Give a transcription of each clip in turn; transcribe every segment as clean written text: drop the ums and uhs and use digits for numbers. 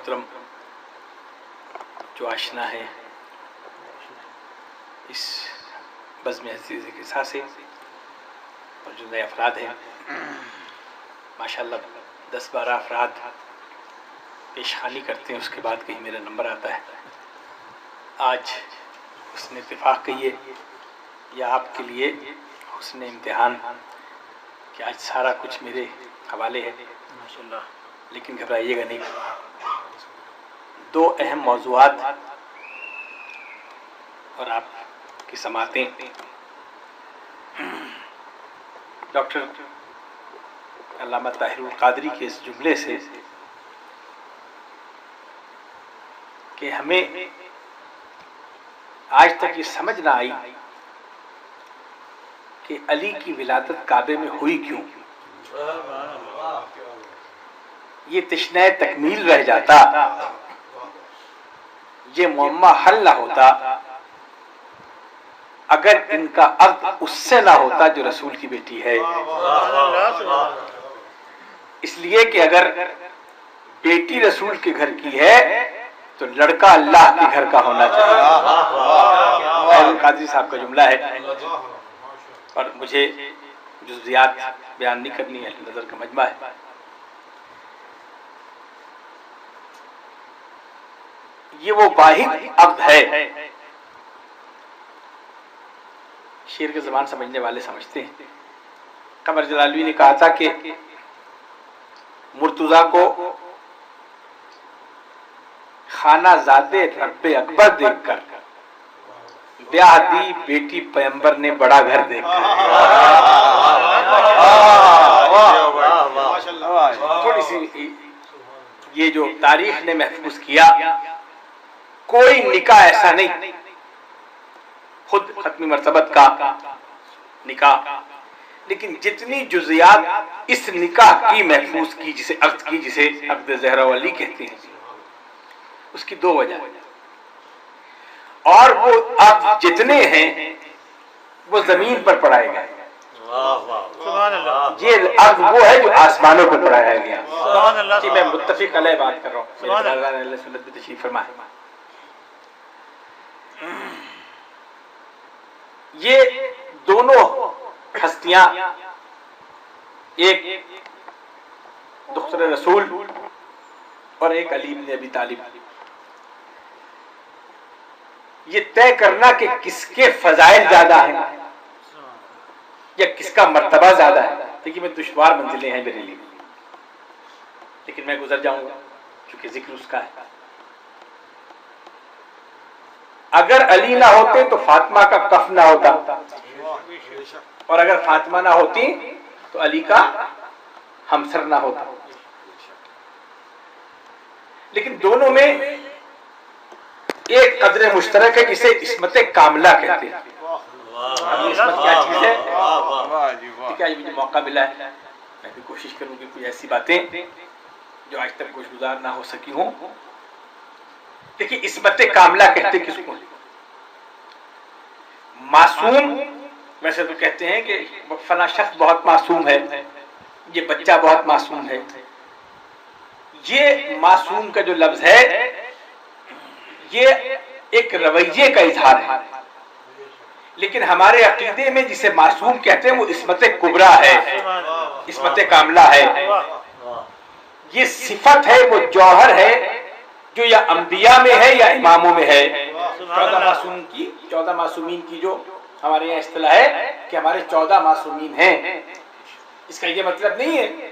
محترم جو آشنا ہے اس بزم عزیز کے ساتھ سے، اور جو نئے افراد ہیں، ماشاءاللہ 10-12 افراد پیشخانی کرتے ہیں، اس کے بعد کہیں میرا نمبر آتا ہے۔ آج حسن اتفاق کہیے یا آپ کے لیے حسن امتحان کہ آج سارا کچھ میرے حوالے ہے ماشاءاللہ، لیکن گھبرائیے گا نہیں۔ 2 اہم موضوعات اور آپ کی سماعتیں ڈاکٹر علامہ طاہر القادری کے اس جملے سے کہ ہمیں آج تک یہ سمجھ نہ آئی کہ علی کی ولادت کعبے میں ہوئی کیوں، یہ تشنہ تکمیل رہ جاتا، یہ معمہ حل نہ ہوتا اگر ان کا عقد اس سے نہ ہوتا جو رسول کی بیٹی ہے۔ اس لیے کہ اگر بیٹی رسول کے گھر کی ہے تو لڑکا اللہ کے گھر کا ہونا چاہیے۔ قادری صاحب کا جملہ ہے، اور مجھے جزئیات بیان نہیں کرنی ہے، نظر کا مجمع ہے۔ یہ وہ واحد عقد ہے، شیر کے زبان سمجھنے والے سمجھتے ہیں۔ قمر جلالی نے کہا تھا کہ مرتضیٰ کو خانہ زادے رب اکبر دیکھ کر بیاہ دی بیٹی پیمبر نے بڑا گھر دیکھ کر۔ تھوڑی سی یہ جو تاریخ نے محفوظ کیا، کوئی نکاح ایسا نہیں، خود ختم مرتبت کا نکاح، لیکن جتنی جزیات اس نکاح کی محفوظ کی، جسے عقد زہرا و علی کہتے ہیں، اس کی 2 وجہ، اور وہ عقد جتنے ہیں وہ زمین پر پڑھائے گئے، یہ عقد وہ ہے جو آسمانوں پر پڑھایا گیا۔ جی میں متفق علیہ بات کر رہا ہوں، میرے سنت بھی تشریف فرمائے۔ یہ دونوں ہستیاں، ایک دختر رسول اور ایک علی بن ابی طالب، یہ طے کرنا کہ کس کے فضائل زیادہ ہیں یا کس کا مرتبہ زیادہ ہے، دیکھیے میں دشوار منزلیں ہیں میرے لیے، لیکن میں گزر جاؤں گا کیونکہ ذکر اس کا ہے۔ اگر علی نہ ہوتے تو فاطمہ کا کف نہ ہوتا، اور اگر فاطمہ نہ ہوتی تو علی کا ہمسر نہ ہوتا، لیکن دونوں میں ایک قدر مشترک ہے جسے عصمت کاملہ کہتے ہیں۔ عصمت کیا چیز ہے؟ ٹھیک ہے، مجھے موقع ملا ہے، میں بھی کوشش کروں کہ کوئی ایسی باتیں جو آج تک کچھ گزار نہ ہو سکی ہوں۔ دیکھیے عصمت کاملہ کہتے کس کو؟ معصوم، ویسے تو کہتے ہیں کہ فلاں شخص بہت معصوم ہے، یہ بچہ بہت معصوم ہے، یہ معصوم کا جو لفظ ہے یہ ایک رویے کا اظہار ہے، لیکن ہمارے عقیدے میں جسے معصوم کہتے ہیں وہ عصمت کبریٰ ہے، عصمت کاملہ ہے، یہ صفت ہے، وہ جوہر ہے جو یا انبیاء میں ہے یا اماموں میں ہے۔ 14 معصومین کی جو ہمارے یہاں اصطلاح ہے کہ ہمارے 14 معصومین ہیں، اس کا یہ مطلب نہیں ہے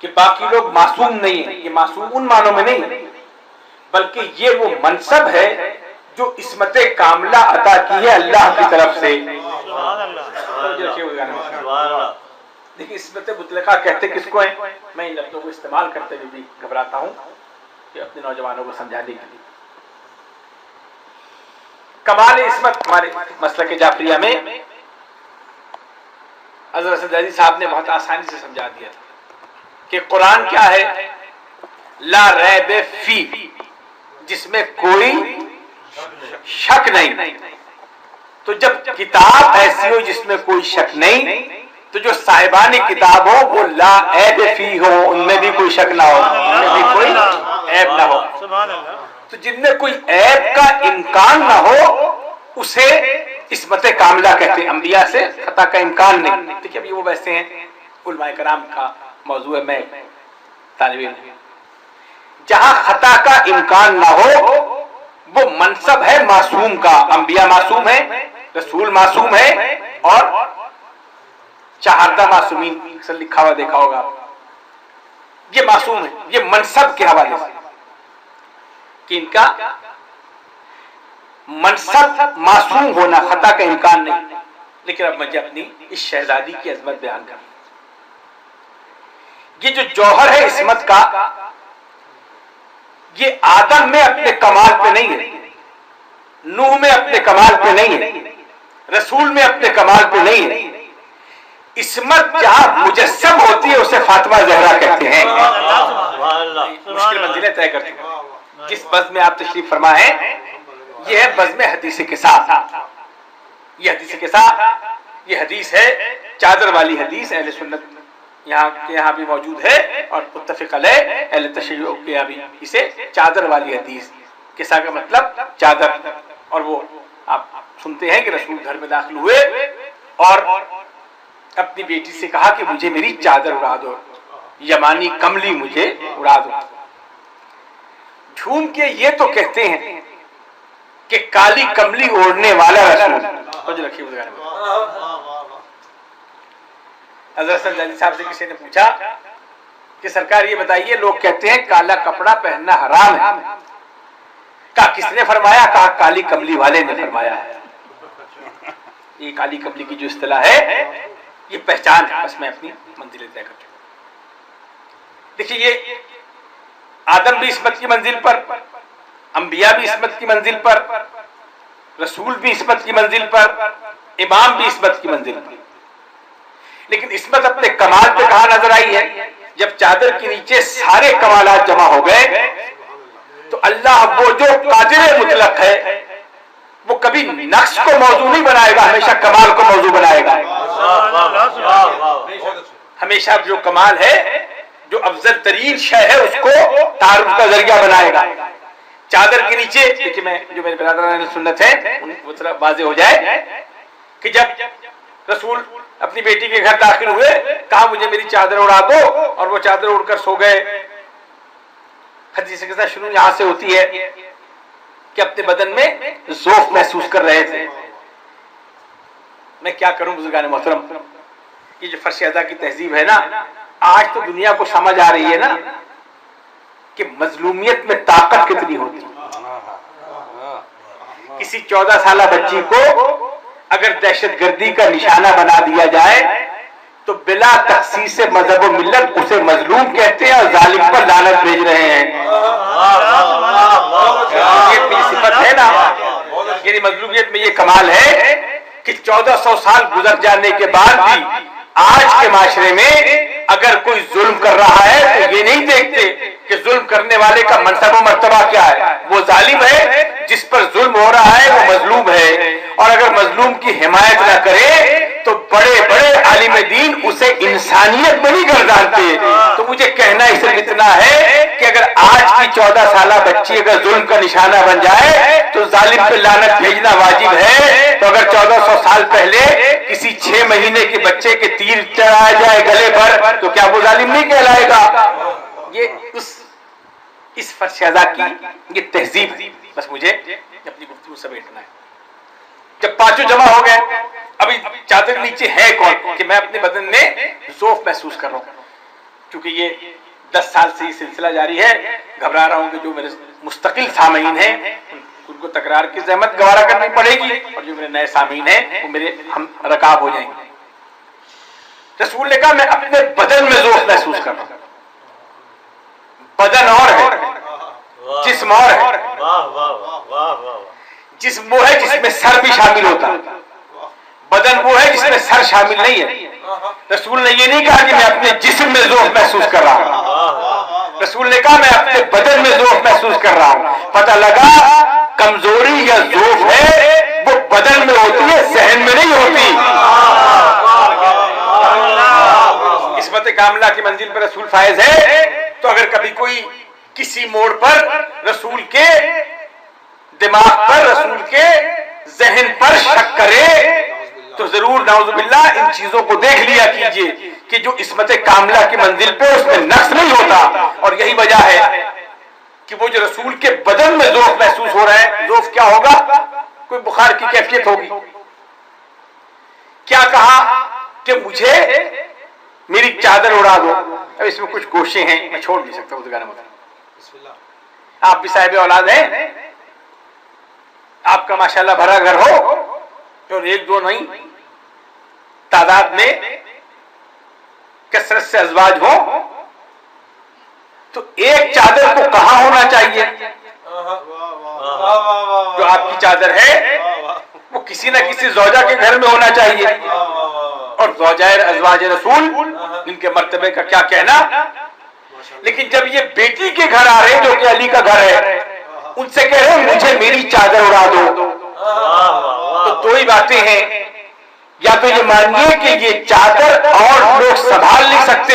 کہ باقی لوگ معصوم نہیں ہیں، یہ معصوم ان معنوں میں نہیں، بلکہ یہ وہ منصب ہے جو عصمت کاملہ عطا کی ہے اللہ کی طرف سے۔ دیکھیں عصمت مطلقہ کہتے کس کو ہیں؟ میں ان لفظوں کو استعمال کرتے ہوئے بھی گھبراتا ہوں کہ اپنے نوجوانوں کو سمجھانے کے لیے۔ کمال عصمت ہمارے مسلک جعفریہ میں حضرت اسد صاحب نے بہت آسانی سے سمجھا دیا تھا کہ قرآن کیا ہے؟ لا ریب فی، جس میں کوئی شک نہیں، تو جب کتاب ایسی ہو جس میں کوئی شک نہیں تو جو صاحبان کتاب ہو وہ لا عیب فی ہو، ان میں بھی کوئی شک نہ ہو، ان میں بھی کوئی عیب تو جن میں کوئی عیب کا امکان نہ ہو اسے عصمت کاملہ کہتے ہیں. انبیاء سے خطا کا امکان نہیں. دیکھیے ابھی وہ ویسے ہیں علماء کرام کا موضوع ہے, میں طالب علم. جہاں خطا کا امکان نہ ہو وہ منصب ہے معصوم کا. انبیاء معصوم ہیں, رسول معصوم ہے, اور چہاردہ معصومین اکثر لکھا ہوا دیکھا ہوگا, یہ معصوم ہے. یہ منصب کے حوالے سے کہ ان کا منصب معصوم ہونا, خطا کا امکان نہیں. لیکن اب مجھے اپنی اس شہزادی کی عظمت بیان کروں. یہ جو جوہر ہے عصمت کا, یہ آدم میں اپنے کمال پہ نہیں ہے, نوح میں اپنے کمال پہ نہیں ہے, رسول میں اپنے کمال پہ نہیں ہے. عصمت جہاں مجسم ہوتی ہے اسے فاطمہ زہرا کہتے ہیں. مشکل منزلیں طے کرتے ہیں. جس بزم میں آپ تشریف فرما ہے یہ ہے بزم حدیث کے ساتھ. یہ حدیث کے ساتھ, یہ حدیث ہے چادر والی حدیث. اہل سنت یہاں بھی موجود ہے اور متفق علیہ اہل تشیع کے یہاں بھی اسے چادر والی حدیث. کسا کا مطلب چادر. اور وہ آپ سنتے ہیں کہ رسول گھر میں داخل ہوئے اور اپنی بیٹی سے کہا کہ مجھے میری چادر اڑا دو, یمانی کملی مجھے اڑا دو. جھوم کے یہ تو کہتے ہیں کہ کالی کملی اوڑھنے والا رسول. حضرت علی صاحب سے کسی نے پوچھا کہ سرکار یہ بتائیے لوگ کہتے ہیں کالا کپڑا پہننا حرام ہے. کہا کس نے فرمایا؟ کہا کالی کملی والے نے فرمایا ہے. یہ کالی کملی کی جو اصطلاح ہے یہ پہچان ہے. بس میں اپنی منزل طے کرتا ہوں. دیکھیے یہ آدم بھی عصمت کی منزل پر, انبیاء بھی عصمت کی منزل پر, رسول بھی عصمت کی منزل پر, امام بھی عصمت کی منزل پر. لیکن عصمت اپنے کمال پہ کہاں نظر آئی ہے؟ جب چادر کے نیچے سارے کمالات جمع ہو گئے تو اللہ وہ جو قادر مطلق ہے وہ کبھی نقص کو موضوع نہیں بنائے گا, ہمیشہ کمال کو موضوع بنائے گا. ہمیشہ جو کمال ہے, جو افضل ترین شے ہے, اس کو تعارف کا ذریعہ بنائے گا. چادر کے نیچے دیکھیے, میں جو میرے برادران سنت ہے وہ طرح واضح ہو جائے کہ جب رسول اپنی بیٹی کے گھر داخل ہوئے کہا مجھے میری چادر اڑا دو, اور وہ چادر اڑ کر سو گئے. حدیث کے ساتھ شروع یہاں سے ہوتی ہے کہ اپنے بدن میں ذوف محسوس کر رہے تھے. میں کیا کروں بزرگان محترم, یہ جو فرش ادا کی تہذیب ہے نا, آج تو دنیا کو سمجھ آ رہی ہے نا کہ مظلومیت میں طاقت کتنی ہوتی. کسی 14 سالہ بچی کو اگر دہشت گردی کا نشانہ بنا دیا جائے تو بلا تخصیص مذہب و ملت اسے مظلوم کہتے ہیں اور ظالم پر لعنت بھیج رہے ہیں. یہ صفت ہے نا, یعنی مظلومیت میں یہ کمال ہے کہ 1400 سال گزر جانے کے بعد بھی آج کے معاشرے میں اگر کوئی ظلم کر رہا ہے تو یہ نہیں دیکھتے کہ ظلم کرنے والے کا منصب و مرتبہ کیا ہے. وہ ظالم ہے, جس پر ظلم ہو رہا ہے وہ مظلوم ہے. اور اگر مظلوم کی حمایت نہ کرے تو بڑے بڑے عالم دین اسے انسانیت میں نہیں گردانتے. تو مجھے کہنا صرف اتنا ہے کہ اگر آج کی 14 سالہ بچی اگر ظلم کا نشانہ بن جائے تو ظالم پہ لعنت بھیجنا واجب ہے. تو اگر 1400 سال پہلے کسی 6 مہینے کے بچے کے تیر چڑھایا جائے گلے پر تو کیا وہ ظالم نہیں کہلائے گا؟ یہ اس فرشیزہ کی یہ تہذیب ہے. بس مجھے اپنی گفتگو سمیٹنا ہے. جب پانچوں جمع ہو گئے, ابھی چادر نیچے ہے کون کہ میں اپنے بدن میں ذوف محسوس کر رہا ہوں. کیونکہ یہ 10 سال سے یہ سلسلہ جاری ہے, گھبرا رہا ہوں کہ جو میرے مستقل سامعین ہیں ان کو تکرار کی زحمت گوارا کرنی پڑے گی, اور جو میرے نئے سامعین ہیں وہ میرے ہم رکاب ہو جائیں گے. رسول نے کہا میں اپنے بدن میں ذوف محسوس کر رہا ہوں. بدن اور ہے, جسم اور ہے. جسم وہ ہے جس میں سر بھی شامل ہوتا ہے, بدن وہ ہے جس میں سر شامل نہیں ہے. رسول نے یہ نہیں کہا کہ میں اپنے جسم میں ذوف محسوس کر رہا ہوں, رسول نے کہا میں اپنے بدن میں ذوف محسوس کر رہا ہوں. پتہ لگا کمزوری یا ذوف ہے وہ بدن میں ہوتی ہے, ذہن میں نہیں ہوتی. عصمت کاملہ کی منزل پر رسول فائز ہے, تو اگر کبھی کوئی کسی موڑ پر رسول کے دماغ پر، رسول کے ذہن پر شک کرے تو ضرور نعوذ باللہ ان چیزوں کو دیکھ لیا کیجئے کہ جو عصمت کاملہ کی منزل پہ اس میں نقص نہیں ہوتا. اور یہی وجہ ہے کہ وہ جو رسول کے بدن میں ذوف محسوس ہو رہا ہے، ذوف کیا ہوگا؟ کوئی بخار کی کیفیت ہوگی. کیا کہا کہ مجھے میری چادر اڑا دو. اب اس میں کچھ گوشے ہیں، میں چھوڑ نہیں سکتا. آپ بھی صاحب اولاد ہیں، آپ کا ماشاءاللہ بھرا گھر ہو اور ایک دو نہیں، تعداد میں کثرت سے ازواج ہو تو ایک چادر کو کہاں ہونا چاہیے؟ جو آپ کی چادر ہے وہ کسی نہ کسی زوجہ کے گھر میں ہونا چاہیے. اور زوجہ ازواج رسول ان کے مرتبے کا کیا کہنا. لیکن جب یہ بیٹی کے گھر آ رہے جو کہ علی کا گھر ہے، ان سے کہہ رہے ہیں مجھے میری چادر اڑا دو. تو دو ہی باتیں ہیں، یا تو یہ مانیے کہ یہ چادر اور لوگ سنبھال نہیں سکتے،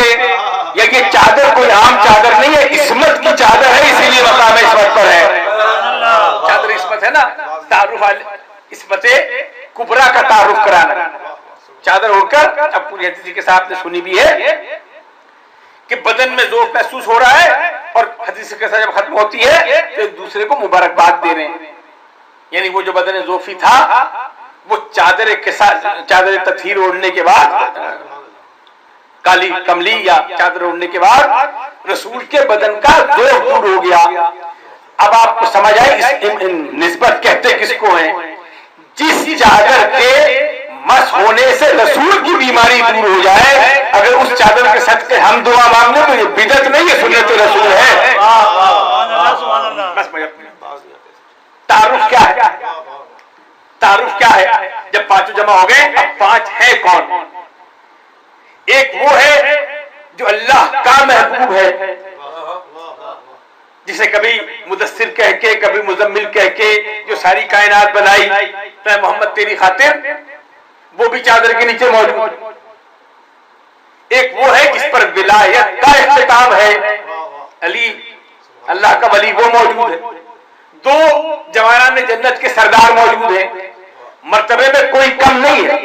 یا یہ چادر کوئی عام چادر نہیں ہے، عصمت کی چادر ہے، اسی لیے مقام عصمت پر ہے. چادر عصمت ہے نا، تعارف عصمت کبریٰ کا تعارف کرانا. چادر اڑ کر اب پوری حدیث کے ساتھ نے سنی بھی ہے کہ بدن میں ذوف محسوس ہو رہا ہے، اور حدیث کے ساتھ جب ختم ہوتی ہے تو ایک دوسرے کو مبارکباد دے رہے ہیں. یعنی وہ جو بدن ذوفی تھا وہ چادر کے ساتھ، چادر تطہیر اوڑھنے کے بعد، کالی کملی یا چادر اوڑھنے کے بعد رسول کے بدن کا ذوف دور ہو گیا. اب آپ کو سمجھ آئے اس نسبت کہتے کس کو ہیں؟ جس چادر کے مس ہونے سے رسول کی بیماری دور ہو جائے، اگر اس چادر کے صدقے ہم دعا مانگ لیں تو یہ بدعت نہیں ہے، سنت رسول ہے. تعارف کیا ہے؟ تعارف کیا ہے؟ جب پانچوں جمع ہو گئے، اب پانچ ہے کون؟ ایک وہ ہے جو اللہ کا محبوب ہے، جسے کبھی مدثر کہہ کے، کبھی مزمل کہہ کے جو ساری کائنات بنائی، اے محمد تیری خاطر، وہ بھی چادر کے نیچے موجود. ایک وہ ہے جس پر ولایت کا اختتام ہے، علی اللہ کا ولی، وہ موجود ہے. دو جوانان جنت کے سردار موجود ہیں، مرتبے میں کوئی کم نہیں ہے.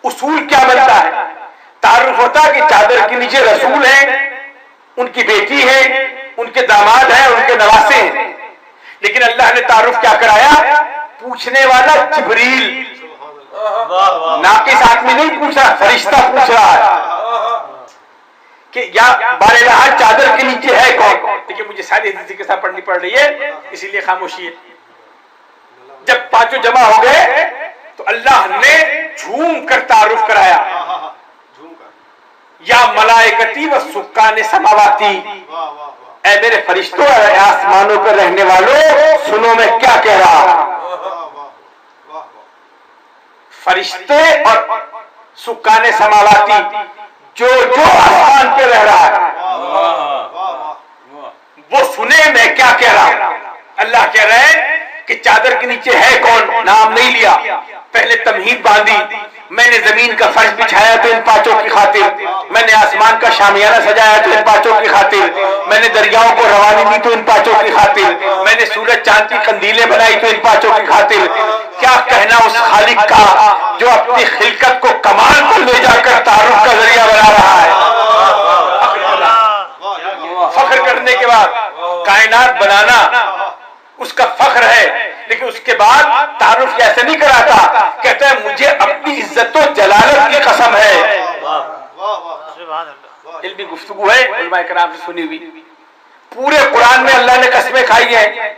اصول کیا بنتا ہے؟ تعارف ہوتا کہ چادر کے نیچے رسول ہیں، ان کی بیٹی ہے، ان کے داماد ہیں، ان کے نواسے ہیں. لیکن اللہ نے تعارف کیا کرایا؟ پوچھنے والا جبریل، ناقص آدمی نہیں پوچھ رہا، فرشتہ پوچھ رہا ہے کہ یا بارہا چادر کے نیچے ہے کون. دیکھیے مجھے ساری حدیث کے ساتھ پڑھنی پڑ رہی ہے، اسی لیے خاموشی ہے. جب پانچوں جمع ہو گئے تو اللہ نے جھوم کر تعارف کرایا، یا ملائکتی و سکان سماواتی، اے میرے فرشتوں، اے آسمانوں پر رہنے والوں، سنو میں کیا کہہ رہا. فرشتے اور سکان سماواتی، جو آسمان پہ رہ رہا ہے وہ سنے میں کیا کہہ رہا ہوں. اللہ کہہ رہے ہیں کہ چادر کے نیچے ہے کون، نام نہیں لیا، پہلے تمہید باندھی. میں نے زمین کا فرش بچھایا تو ان پانچوں کی خاطر، میں نے آسمان کا شامیانہ سجایا تو ان پانچوں کی خاطر، میں نے دریاؤں کو روانی دی تو ان پانچوں کی خاطر، میں نے سورج چاند کی قندیلیں بنائی تو ان پانچوں کی خاطر. کیا کہنا اس خالق کا جو اپنی خلقت کو کمال پر لے جا کر تعارف کا ذریعہ بنا رہا ہے. فخر کرنے کے بعد کائنات بنانا اس کا فخر ہے، لیکن اس کے بعد تعارف کیسے نہیں کراتا؟ کہتا ہے مجھے اپنی عزت و جلالت کی قسم ہے. علمی گفتگو ہے، علماء کرام سے سنی ہوئی. پورے قرآن میں اللہ نے قسمیں کھائی ہیں،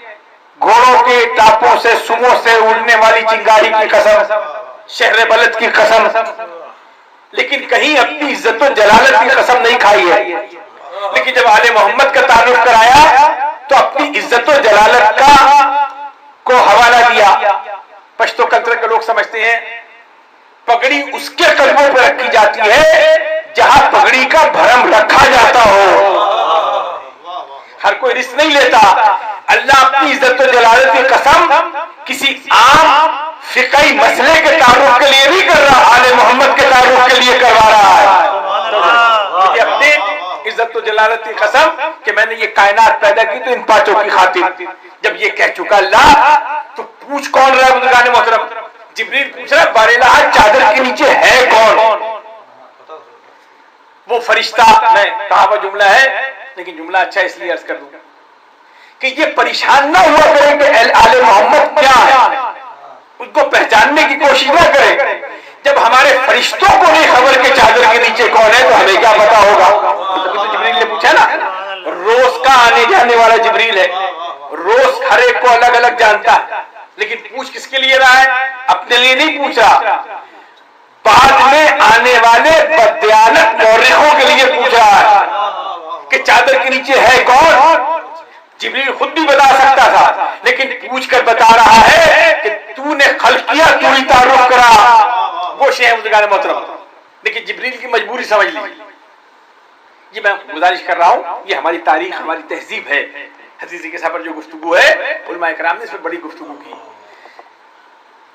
گھوڑوں کے ٹاپوں سے، سموں سے اڑنے والی چنگاری کی قسم، شہر بلد کی قسم، لیکن کہیں اپنی عزت و جلالت کی قسم نہیں کھائی ہے. لیکن جب آل محمد کا تعارف کرایا تو اپنی عزت و جلالت کا کو حوالہ دیا. پشتو کلچر کے لوگ سمجھتے ہیں پگڑی اس کے قدموں پر رکھی جاتی ہے جہاں پگڑی کا بھرم رکھا جاتا ہو. ہر کوئی رسک نہیں لیتا. اللہ اپنی عزت و جلالت کی قسم کسی عام فقہی مسئلے کے تعارف کے لیے نہیں کر رہا، آل محمد کے تعارف کے لیے کروا رہا ہے. اپنے عزت و جلالت کی قسم کہ میں نے یہ کائنات پیدا کی تو ان پانچوں کی خاطر. جب یہ کہہ چکا اللہ تو پوچھ کون رہا ہے بزرگان محترم؟ جبریل پوچھ رہا ہے بارے چادر کے نیچے ہے کون؟ وہ فرشتہ. میں کہا وہ جملہ ہے لیکن جملہ اچھا اس لیے عرض کر دوں کہ یہ پریشان نہ ہوا کرے کہ آل محمد کیا ہے، اس کو پہچاننے کی کوشش نہ کرے. جب ہمارے فرشتوں کو نہیں خبر کہ چادر کے نیچے کون ہے تو ہمیں کیا پتا ہوگا؟ تبھی تو جبریل نے پوچھا نا. روز کا آنے جانے والا جبریل ہے، روز ہر ایک کو الگ الگ جانتا ہے، لیکن پوچھ کس کے لیے رہا ہے؟ اپنے لیے نہیں پوچھ رہا، بعد میں آنے والے بددیانت مورخوں کے لیے پوچھ رہا ہے کہ چادر کے نیچے ہے کون. جبریل خود بھی بتا سکتا تھا لیکن پوچھ کر بتا رہا ہے کہ تو نے خلق کیا، تو ہی تعارف کرا. وہ شے ہے بزرگان محترم. لیکن جبریل کی مجبوری سمجھ لی. یہ میں گزارش کر رہا ہوں، یہ ہماری تاریخ، ہماری تہذیب ہے. حدیث کے سفر جو گفتگو ہے علماء کرام نے اس میں بڑی گفتگو کی.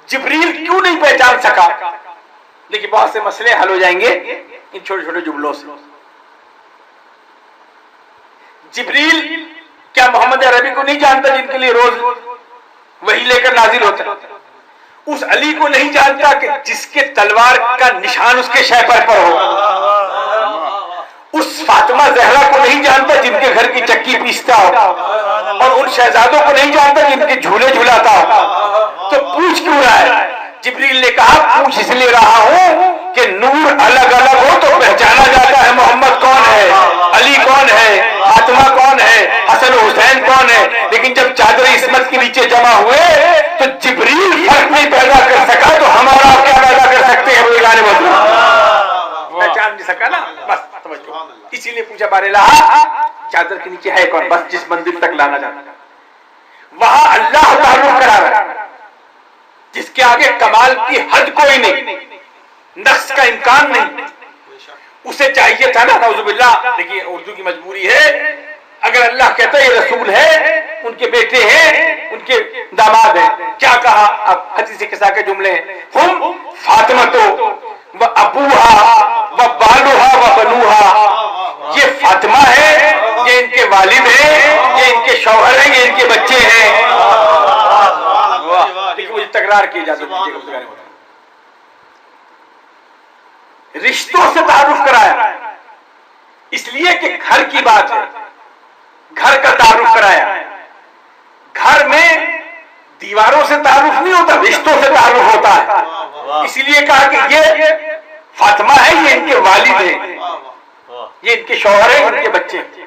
جبریل کیوں نہیں پہچان سکا؟ لیکن بہت سے مسئلے حل ہو جائیں گے ان چھوٹے چھوٹے جملوں سے. جبریل کیا محمد عربی کو نہیں جانتا جن کے لیے روز وحی لے کر نازل ہوتا ہے؟ اس علی کو نہیں جانتا کہ جس کے تلوار کا نشان اس کے شہپر پر ہو؟ اس فاطمہ زہرا کو نہیں جانتا جن کے گھر کی چکی پیستا ہو؟ اور ان شہزادوں کو نہیں جانتا جن کے جھولے جھلاتا ہو؟ تو پوچھ کیوں رہا ہے؟ جبریل نے کہا پوچھ اس لیے رہا ہوں کہ نور الگ الگ ہو تو پہچانا جاتا ہے محمد کون ہے، علی کون ہے، فاطمہ کون ہے، حسن حسین کون ہے. لیکن جب چادر عصمت کے نیچے جمع ہوئے تو جبریل فرق نہیں پیدا کر سکا تو ہمارا کیا پیدا کر سکتے ہیں؟ پہچان نہیں سکا نا. بس توجہ، اسی لیے پوچھا بارے لہا چادر کے نیچے ہے کون. بس جس مندر تک لانا جاتا وہاں اللہ تعارف کرا رہا ہے جس کے آگے کمال کی حد کوئی نہیں، نقص کا امکان نہیں. اسے چاہیے تھا نا، نعوذ باللہ. دیکھیے اردو کی مجبوری ہے. اگر اللہ کہتا ہے یہ رسول ہے، ان کے بیٹے ہیں، ان کے داماد ہیں، کیا کہا؟ اب حدیث قصہ کے جملے ہیں، ہم فاطمہ و ابوہا و بالوہا و بنوہا. یہ فاطمہ ہے، یہ ان کے والد ہیں، یہ ان کے شوہر ہیں، یہ ان کے بچے ہیں. لیکن مجھے تکرار کی اجازت دیجیے گا. رشتوں سے تعارف کرایا اس لیے کہ گھر کی بات ہے، گھر کا تعارف کرایا. گھر میں دیواروں سے تعارف نہیں ہوتا، رشتوں سے تعارف ہوتا ہے. اسی لیے کہا کہ یہ فاطمہ ہے، یہ ان کے والد ہیں، یہ ان کے شوہر ہیں، ان کے بچے ہیں.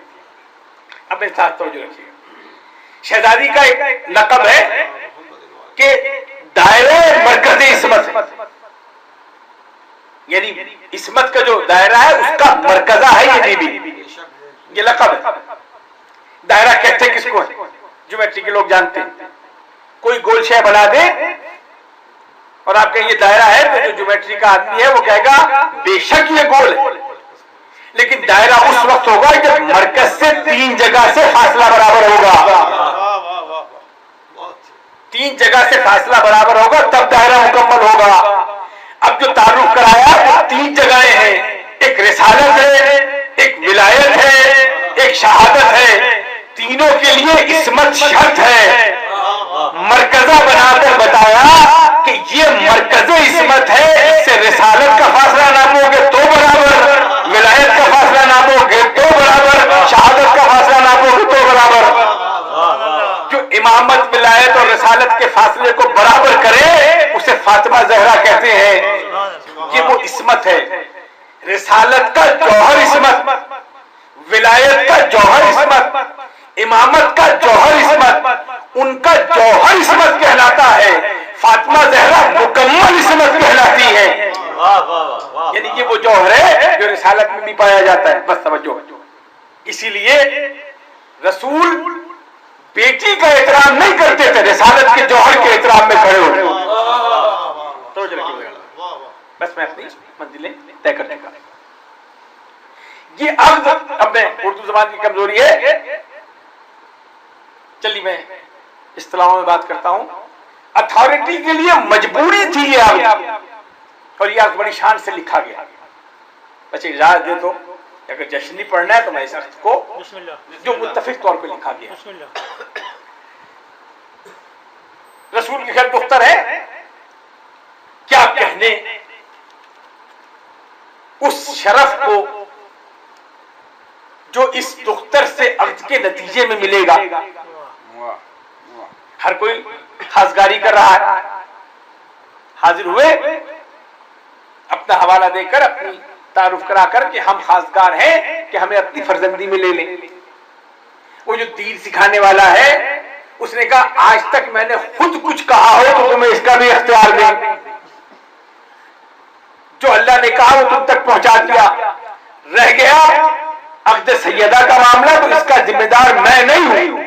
اب میرے ساتھ توجہ رکھیے. شہزادی کا ایک لقب ہے کہ دائرہ مرکز عصمت ہے، یعنی عصمت کا جو دائرہ ہے اس کا مرکزہ ہے یہ بی بی. یہ لقب ہے. دائرہ کہتے کس کو ہے؟ جیومیٹری کے لوگ جانتے ہیں. کوئی گول شے بنا دے اور آپ کہیں یہ دائرہ ہے تو جو جیومیٹری کا آدمی ہے وہ کہے گا بے شک یہ گول ہے، لیکن دائرہ اس وقت ہوگا جب مرکز سے 3 جگہ سے فاصلہ برابر ہوگا. 3 جگہ سے فاصلہ برابر ہوگا تب دائرہ مکمل ہوگا. اب جو تعارف کرایا وہ 3 جگہیں ہیں، ایک رسالت ہے، ایک ولایت ہے، ایک شہادت ہے. تینوں کے لیے عصمت شرط ہے. مرکزہ بنا کر بتایا کہ یہ مرکز عصمت ہے، اس سے رسالت کا فاصلہ ناپو گے تو برابر، ولایت کا فاصلہ ناپو گے تو برابر، شہادت کا فاصلہ ناپو گے تو برابر. جو امامت، ولایت اور رسالت کے فاصلے کو برابر کرے اسے فاطمہ زہرا کہتے ہیں. یہ وہ عصمت ہے. رسالت کا جوہر عصمت، ولایت کا جوہر عصمت، امامت کا جوہر عصمت، ان کا جوہر عصمت کہلاتا ہے. فاطمہ زہرا مکمل عصمت کہلاتی ہے. یعنی یہ وہ جوہر ہے جو رسالت میں بھی پایا جاتا ہے. بس سمجھو. اسی لیے رسول بیٹی کا احترام نہیں کرتے تھے، رسالت کے جوہر کے احترام میں کھڑے ہوتے. بس میں اپنی منزلیں طے کر چکا. یہ اب میں اردو زبان کی کمزوری ہے. چلیے میں اصطلاحوں میں بات کرتا ہوں. اتھارٹی کے لیے مجبوری تھی یہ اب، اور یہ بڑی شان سے لکھا گیا. بچے اجازت دے تو اگر جشن نہیں پڑھنا ہے تو میں اس عقد کو جو متفق طور پہ لکھا گیا رسول کی خیر دختر ہے کیا کہنے اس شرف کو جو اس دختر سے عقد کے نتیجے میں ملے گا. ہر کوئی خاصگاری کر رہا ہے. حاضر ہوئے اپنا حوالہ دے کر اپنی تعارف کرا کر کہ ہم خاصگار ہیں کہ ہمیں اپنی فرزندی میں لے لیں. وہ جو دین سکھانے والا ہے اس نے کہا آج تک میں نے خود کچھ کہا ہو تو تمہیں اس کا بھی اختیار دیں. جو اللہ نے کہا وہ تم تک پہنچا دیا. رہ گیا عقد سیدہ کا معاملہ تو اس کا ذمہ دار میں نہیں ہوں,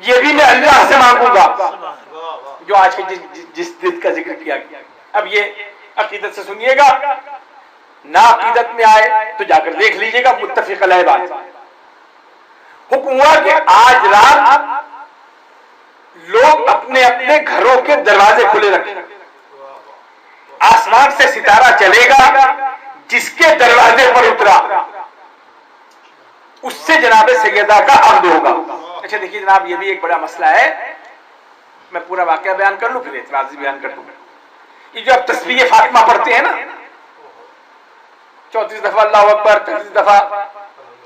یہ بھی میں اللہ سے مانگوں گا جو آج کے جس دن کا ذکر کیا گیا. اب یہ عقیدت سے سنیے گا, نہ عقیدت میں آئے تو جا کر دیکھ لیجئے گا متفق علیہ بات. حکم ہوا کہ آج رات لوگ اپنے اپنے گھروں کے دروازے کھلے رکھیں. آسمان سے ستارہ چلے گا, جس کے دروازے پر اترا اس سے جناب سیدہ کا عقد ہوگا. اچھا دیکھیے جناب, یہ بھی ایک بڑا مسئلہ ہے. میں پورا واقعہ بیان کر لوں پھر اعتراض بیان کر دوں. یہ جو اب تسبیح فاطمہ پڑھتے ہیں نا 34 دفعہ اللہ اکبر, 33 دفعہ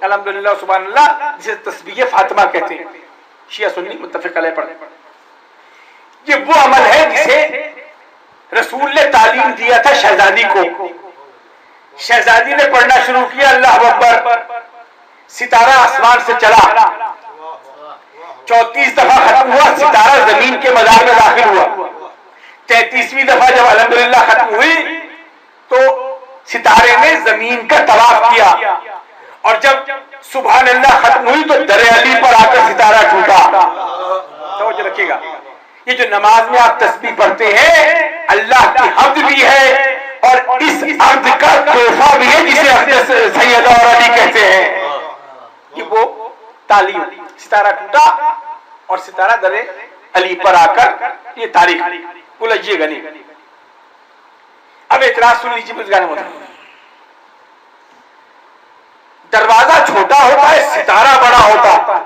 الحمدللہ سبحان اللہ, جسے تسبیح فاطمہ کہتے ہیں, شیعہ سنی متفق علیہ پڑھتے ہیں. یہ وہ عمل ہے جسے رسول نے تعلیم دیا تھا شہزادی کو. شہزادی نے پڑھنا شروع کیا اللہ اکبر, ستارہ آسمان سے چلا, 34 دفعہ ختم ہوا, ستارہ زمین کے مدار میں داخل ہوا. 33ویں دفعہ جب الحمدللہ ختم ہوئی تو ستارے نے زمین کا طواف کیا, اور جب سبحان اللہ ختم ہوئی تو در علی پر آ کر ستارہ ٹوٹا. توجہ رکھیے گا, یہ جو نماز میں آپ تسبیح پڑھتے ہیں اللہ کی حمد بھی ہے اور اس عقد کا تحفہ بھی ہے جسے عقد سیدہ اور علی کہتے ہیں. یہ وہ تعلیم, ستارہ ٹوٹا اور ستارہ در علی پر آ کر, یہ تاریخ الجھیے گا نہیں. اب اعتراض سن لیجیے بزرگان محترم. دروازہ چھوٹا ہوتا ہے, ستارہ بڑا ہوتا,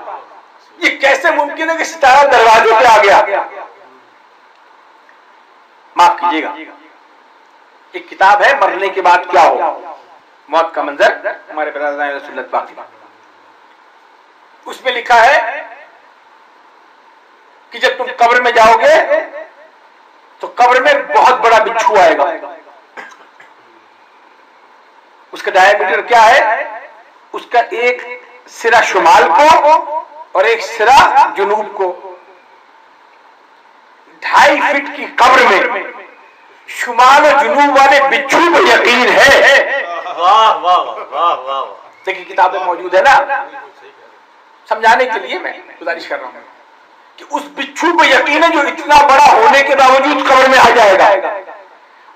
یہ کیسے ممکن ہے کہ ستارہ دروازے پہ آ گیا؟ معاف کیجیے گا, ایک کتاب ہے مرنے کے بعد کیا ہو, موت کا منظر, ہمارے برادران سنت باقی, اس میں لکھا ہے کہ جب تم قبر میں جاؤ گے تو قبر میں بہت بڑا بچھو آئے گا. اس کا ڈائیا میٹر کیا ہے؟ اس کا ایک سرا شمال کو اور ایک سرا جنوب کو. 2.5 فٹ کی قبر میں شمال اور جنوب والے بچھو کو یقین ہے. دیکھیے کتابیں موجود ہے نا, سمجھانے کے لیے میں گزارش کر رہا ہوں کہ اس بچھو پہ یقین ہے جو اتنا بڑا ہونے کے باوجود قبر میں آ جائے گا.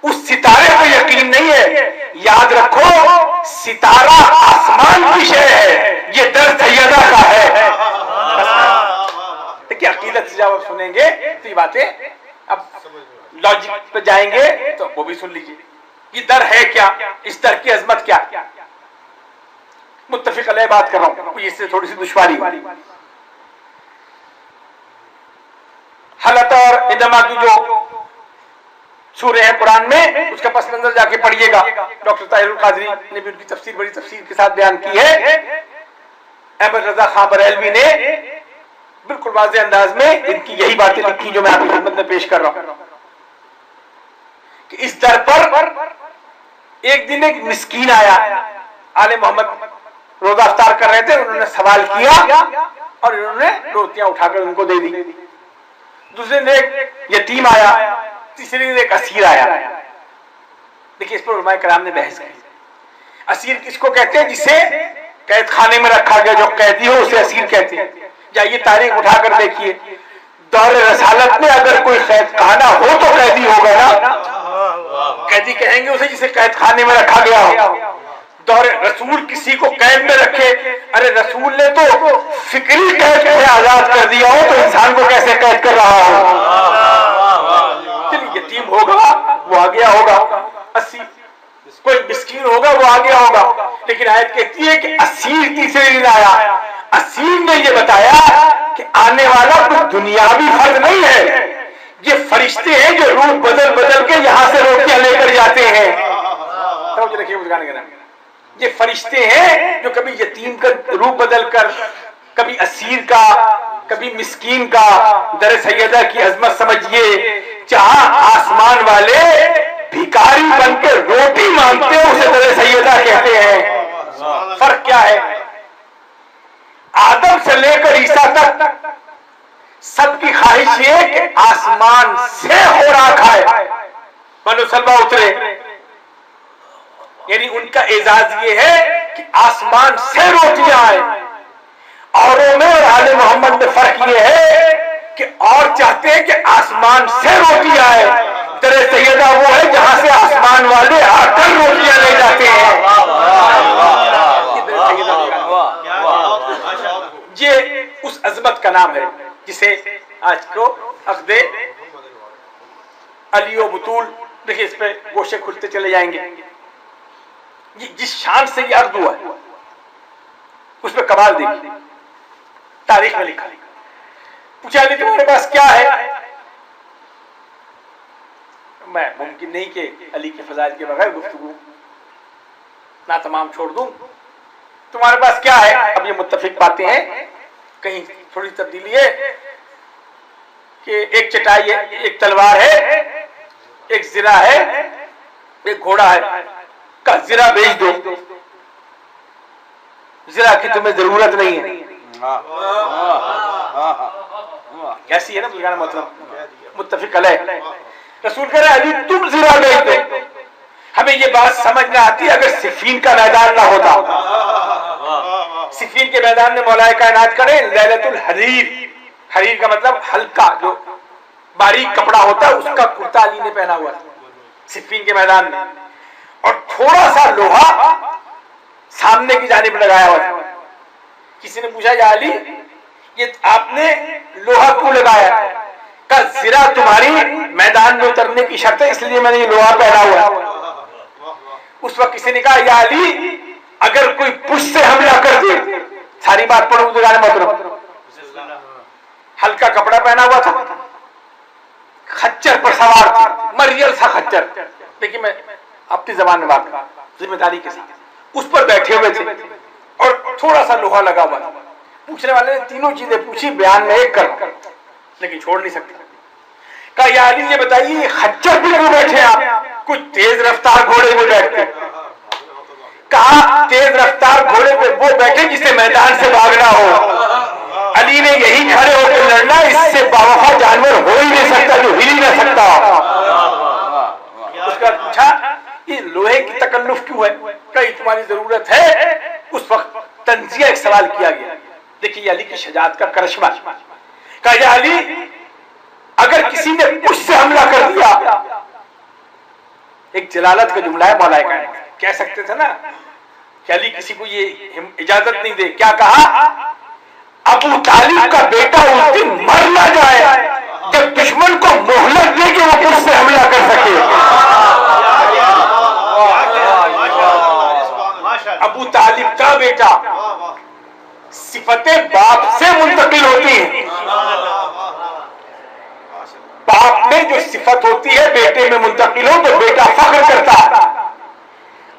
اس ستارے پہ یقین نہیں ہے. یاد رکھو ستارہ آسمان کی شے ہے, یہ در سیدہ کا ہے. دیکھیے عقیدت سے جب آپ سنیں گے تو یہ باتیں, اب لاجک پہ جائیں گے تو وہ بھی سن لیجیے. یہ در ہے کیا, اس در کی عظمت کیا, متفق علیہ بات کر رہا ہوں, اس سے تھوڑی سی دشواری ہوئی. حلت اور انما کی جو سورہ ہے قرآن میں, اس کا پس منظر جا کے پڑھیے گا. ڈاکٹر طاہر القادری نے بھی ان کی تفسیر بڑی تفسیر کے ساتھ بیان کی ہے. احمد رضا خان بریلوی نے بالکل واضح انداز میں ان کی یہی باتیں لکھی جو میں آپ کی خدمت میں پیش کر رہا ہوں کہ اس در پر ایک دن ایک مسکین آیا. آل محمد روزہ افطار کر رہے تھے, انہوں نے سوال کیا اور انہوں نے روٹیاں اٹھا کر ان کو دے دی. دوسرے دن ایک یتیم آیا, تیسرے دن ایک اسیر آیا. دیکھیے اس پر علماء کرام نے بحث کی. اسیر کس کو کہتے ہیں؟ جسے قید خانے میں رکھا گیا, جو قیدی ہو اسے اسیر کہتے ہیں. جائیے تاریخ اٹھا کر دیکھیے, دور رسالت میں اگر کوئی قید خانہ ہو تو قیدی ہوگا نا, قیدی کہیں گے اسے جسے قید خانے میں رکھا گیا ہو. دور رسول کسی کو قید میں رکھے, ارے رسول نے تو فکری قید سے آزاد کر دیا ہو تو انسان کو کیسے قید کر رہا ہو؟ یتیم ہوگا وہ آ گیا ہوگا, کوئی مسکین ہوگا وہ آ گیا ہوگا. لیکن آیت کہتی ہے کہ اسیر تیسرے دن آیا. اسیر نے یہ بتایا کہ آنے والا کوئی دنیاوی فرد نہیں ہے، یہ فرشتے ہیں جو روح بدل بدل کے یہاں سے روٹیاں لے کر جاتے ہیں. توجہ رکھیے بزرگان کرام، یہ فرشتے ہیں جو کبھی یتیم کا روح بدل کر، کبھی اسیر کا، کبھی مسکین کا. در سیدہ کی عظمت سمجھیے، جہاں آسمان والے بھکاری بن کے روٹی مانگتے ہیں اسے در سیدہ کہتے ہیں. فرق کیا ہے؟ آدم سے لے کر عیسیٰ تک سب کی خواہش یہ کہ آسمان سے خوراک آئے، بنو سلمہ اترے. یعنی ان کا اعزاز یہ ہے کہ آسمان سے روٹیاں آئے. اوروں میں اور آل محمد میں فرق یہ ہے کہ اور چاہتے ہیں کہ آسمان سے روٹی آئے. در سیدہ وہ ہے جہاں سے آسمان والے آ کر روٹیاں لے جاتے ہیں. یہ اس عظمت کا نام ہے جسے آج کو عقد علی و بطول، دیکھیں اس پہ گوشے کھلتے چلے جائیں گے. یہ جس شان سے یہ عرض ہوا ہے اس پہ کمال دیکھیے، تاریخ میں لکھا. پوچھا علی تمہارے پاس کیا ہے؟ میں ممکن نہیں کہ علی کے فضائل کے بغیر گفتگو نہ تمام چھوڑ دوں. تمہارے پاس کیا ہے؟ اب یہ متفق باتیں ہیں، کہیں تھوڑی تبدیلی ہے کہ ایک چٹائی ہے، ایک تلوار ہے، ایک زرہ ہے، ایک گھوڑا ہے. کا زرہ بیچ دو، زرہ کی تمہیں ضرورت نہیں ہے. کیسی ہے نا بزرگان محترم، متفق علیہ. رسول کہہ رہے علی تم زرہ بیچ دو. ہمیں یہ بات سمجھ نہ آتی اگر صفین کا میدان نہ ہوتا. صفین کے میدان میں مولا کائنات کرے لیلۃ الحریر، حریر کا مطلب ہلکا جو باریک کپڑا ہوتا ہے، اس کا کرتا علی نے پہنا ہوا تھا صفین کے میدان میں، اور تھوڑا سا لوہا سامنے کی جانب لگایا ہوا تھا. کسی نے پوچھا یا علی یہ آپ نے لوہا کیوں لگایا؟ کہ زرہ تمہاری میدان میں اترنے کی شرط ہے اس لیے میں نے یہ لوہا پہنا ہوا ہے. اس وقت کسی نے کہا یا علی اگر کوئی پشت سے حملہ کر دے، ساری بات پڑھو بزرگان محترم، ہلکا کپڑا پہنا ہوا تھا، خچر پر سوار تھا، مریل سا خچر، لیکن میں اپنی زبان میں بات ذمہ داری کے ساتھ، اس پر بیٹھے ہوئے تھے اور تھوڑا سا لوہا لگا ہوا تھا. پوچھنے والے نے تینوں چیزیں پوچھی، بیان میں ایک کر لیکن چھوڑ نہیں سکتا. کہا یا علی یہ بتائیے خچر پہ کیوں بیٹھے آپ؟ کچھ تیز رفتار گھوڑے پہ بیٹھتے. کہا تیز رفتار گھوڑے پہ وہ بیٹھے جسے میدان سے بھاگنا ہو. علی نے یہی کھڑے ہو کے لڑنا، اس سے باوفا جانور ہو ہی نہیں سکتا جو ہل ہی نہ سکتا. اس کا پوچھا یہ لوہے کی تکلف کیوں ہے؟ کہ تمہاری ضرورت ہے. اس وقت تنزیہ ایک سوال کیا گیا. دیکھیے علی کی شجاعت کا کرشمہ. کہا یا علی اگر کسی نے پشت سے حملہ کر دیا، ایک جلالت کا جملہ ہے مولا کائنات، کہہ سکتے تھے نا کہ علی کسی کو یہ اجازت نہیں دے. کیا کہا؟ ابو طالب کا بیٹا اس دن مر نہ جائے جب دشمن کو مہلت دے کے وہ پشت سے حملہ کر سکے. ابو طالب کا بیٹا، صفتیں باپ سے منتقل ہوتی ہیں. باپ میں جو صفت ہوتی ہے بیٹے میں منتقل ہو تو بیٹا فخر کرتا ہے.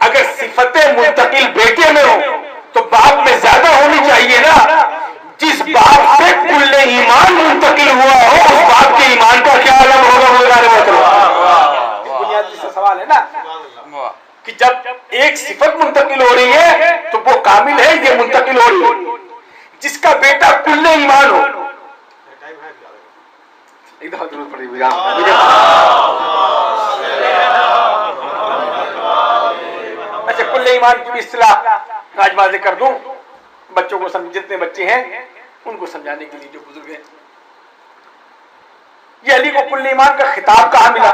اگر صفتیں منتقل بیٹے میں ہو تو باپ میں زیادہ ہونی چاہیے نا. جس باپ سے کل ایمان منتقل ہوا ہو اس باپ کے ایمان کا کیا عالم ہوگا؟ بنیادی سے سوال ہے نا کہ جب ایک صفت منتقل ہو رہی ہے تو وہ کامل ہے، یہ منتقل ہو رہی ہے. جس کا بیٹا کل ایمان ہو، ایک دفعہ ضرورت پڑی ہوئی. اچھا کل ایمان کی اصطلاح آج واضح کر دوں بچوں کو، جتنے بچے ہیں ان کو سمجھانے کے لیے جو بزرگ ہیں. یہ علی کو کل ایمان کا خطاب کہاں ملا؟